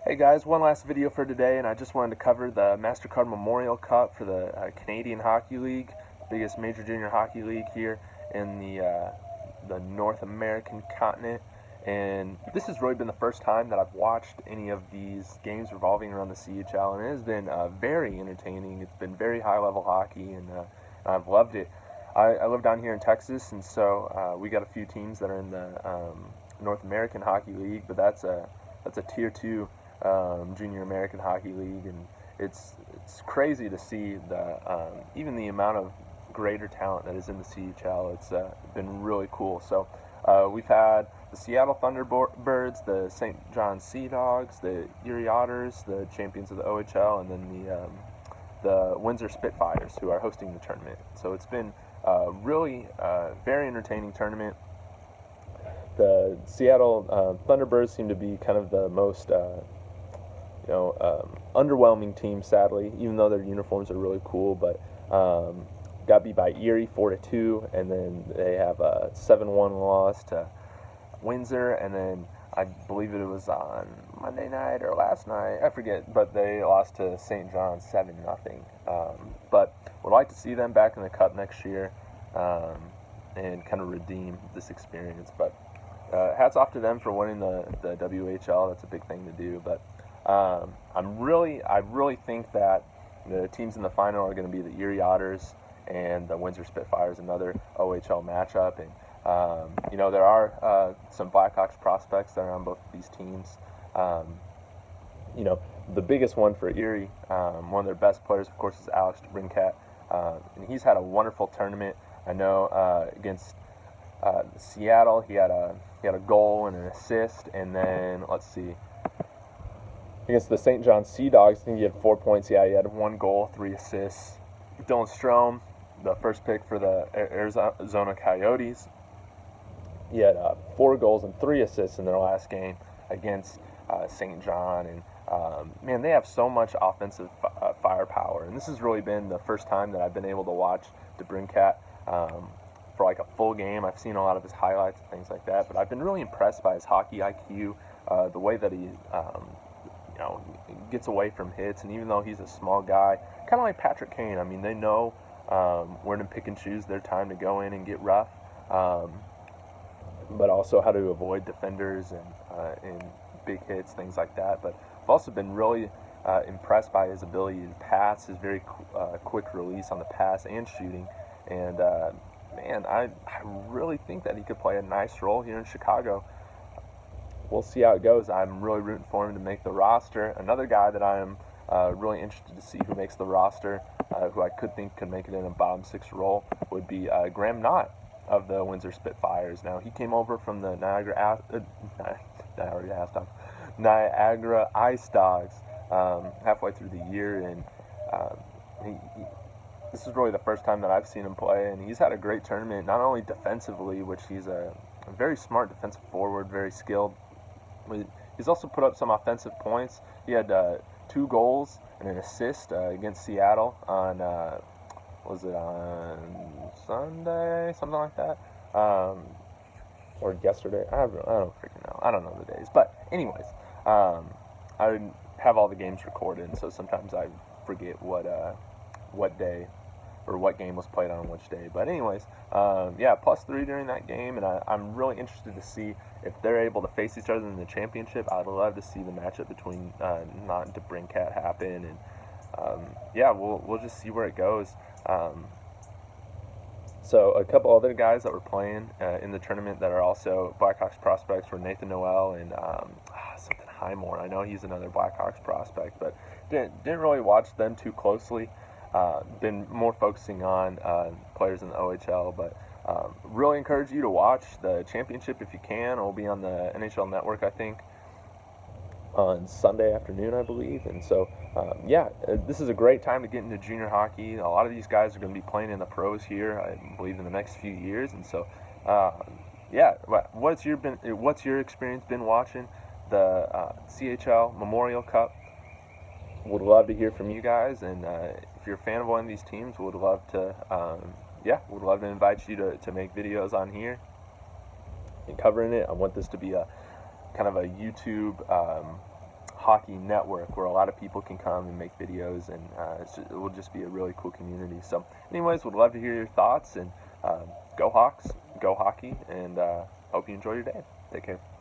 Hey guys, one last video for today, and I just wanted to cover the MasterCard Memorial Cup for the Canadian Hockey League, biggest major junior hockey league here in the North American continent. And this has really been the first time that I've watched any of these games revolving around the CHL, and it has been very entertaining. It's been very high-level hockey, and I've loved it. I live down here in Texas, and so we got a few teams that are in the North American Hockey League, but that's a Tier 2 Junior American Hockey League, and it's crazy to see even the amount of greater talent that is in the CHL. It's been really cool. So we've had the Seattle Thunderbirds, the St. John Sea Dogs, the Erie Otters, the champions of the OHL, and then the Windsor Spitfires, who are hosting the tournament. So it's been really very entertaining tournament. The Seattle Thunderbirds seem to be kind of the most underwhelming team, sadly, even though their uniforms are really cool. But got beat by Erie 4-2, and then they have a 7-1 loss to Windsor, and then I believe it was on Monday night or last night, I forget, but they lost to St. John 7-0. But would like to see them back in the Cup next year and kind of redeem this experience. But hats off to them for winning the WHL. That's a big thing to do. But I really think that the teams in the final are going to be the Erie Otters and the Windsor Spitfires, another OHL matchup. And there are some Blackhawks prospects that are on both of these teams. The biggest one for Erie, one of their best players, of course, is Alex DeBrincat, and he's had a wonderful tournament. I know against Seattle, he had a goal and an assist, and then let's see, against the St. John Sea Dogs, I think he had 4 points. Yeah, he had 1 goal, 3 assists. Dylan Strome, the first pick for the Arizona Coyotes, he had 4 goals and 3 assists in their last game against St. John. And man, they have so much offensive firepower. And this has really been the first time that I've been able to watch DeBrincat for like a full game. I've seen a lot of his highlights and things like that, but I've been really impressed by his hockey IQ, the way that he gets away from hits. And even though he's a small guy, kind of like Patrick Kane, I mean, they know where to pick and choose their time to go in and get rough, but also how to avoid defenders and big hits, things like that. But I've also been really impressed by his ability to pass, his very quick release on the pass and shooting. And man, I really think that he could play a nice role here in Chicago. We'll see how it goes. I'm really rooting for him to make the roster. Another guy that I am really interested to see who makes the roster, who I could make it in a bottom 6 role, would be Graham Knott of the Windsor Spitfires. Now, he came over from the Niagara Ice Dogs halfway through the year, and this is really the first time that I've seen him play, and he's had a great tournament, not only defensively, which he's a very smart defensive forward, very skilled. He's also put up some offensive points. He had 2 goals and an assist against Seattle on, was it on Sunday, something like that, or yesterday? I don't freaking know. I don't know the days. But anyways, I have all the games recorded, and so sometimes I forget what day or what game was played on which day. But anyways, yeah, +3 during that game, and I'm really interested to see if they're able to face each other in the championship. I'd love to see the matchup between Knott and DeBrincat happen, and yeah, we'll just see where it goes. So a couple other guys that were playing in the tournament that are also Blackhawks prospects were Nathan Noel and something Highmore. I know he's another Blackhawks prospect, but didn't really watch them too closely. Been more focusing on players in the OHL, but really encourage you to watch the championship if you can. It will be on the NHL Network, I think, on Sunday afternoon, I believe. And so, yeah, this is a great time to get into junior hockey. A lot of these guys are going to be playing in the pros here, I believe, in the next few years. And so, yeah, what's your experience been watching the CHL Memorial Cup? Would love to hear from you guys, and if you're a fan of one of these teams, would love to invite you to make videos on here and covering it. I want this to be a kind of a YouTube hockey network where a lot of people can come and make videos, and it will just be a really cool community. So anyways, would love to hear your thoughts, and go Hawks, go hockey, and hope you enjoy your day. Take care.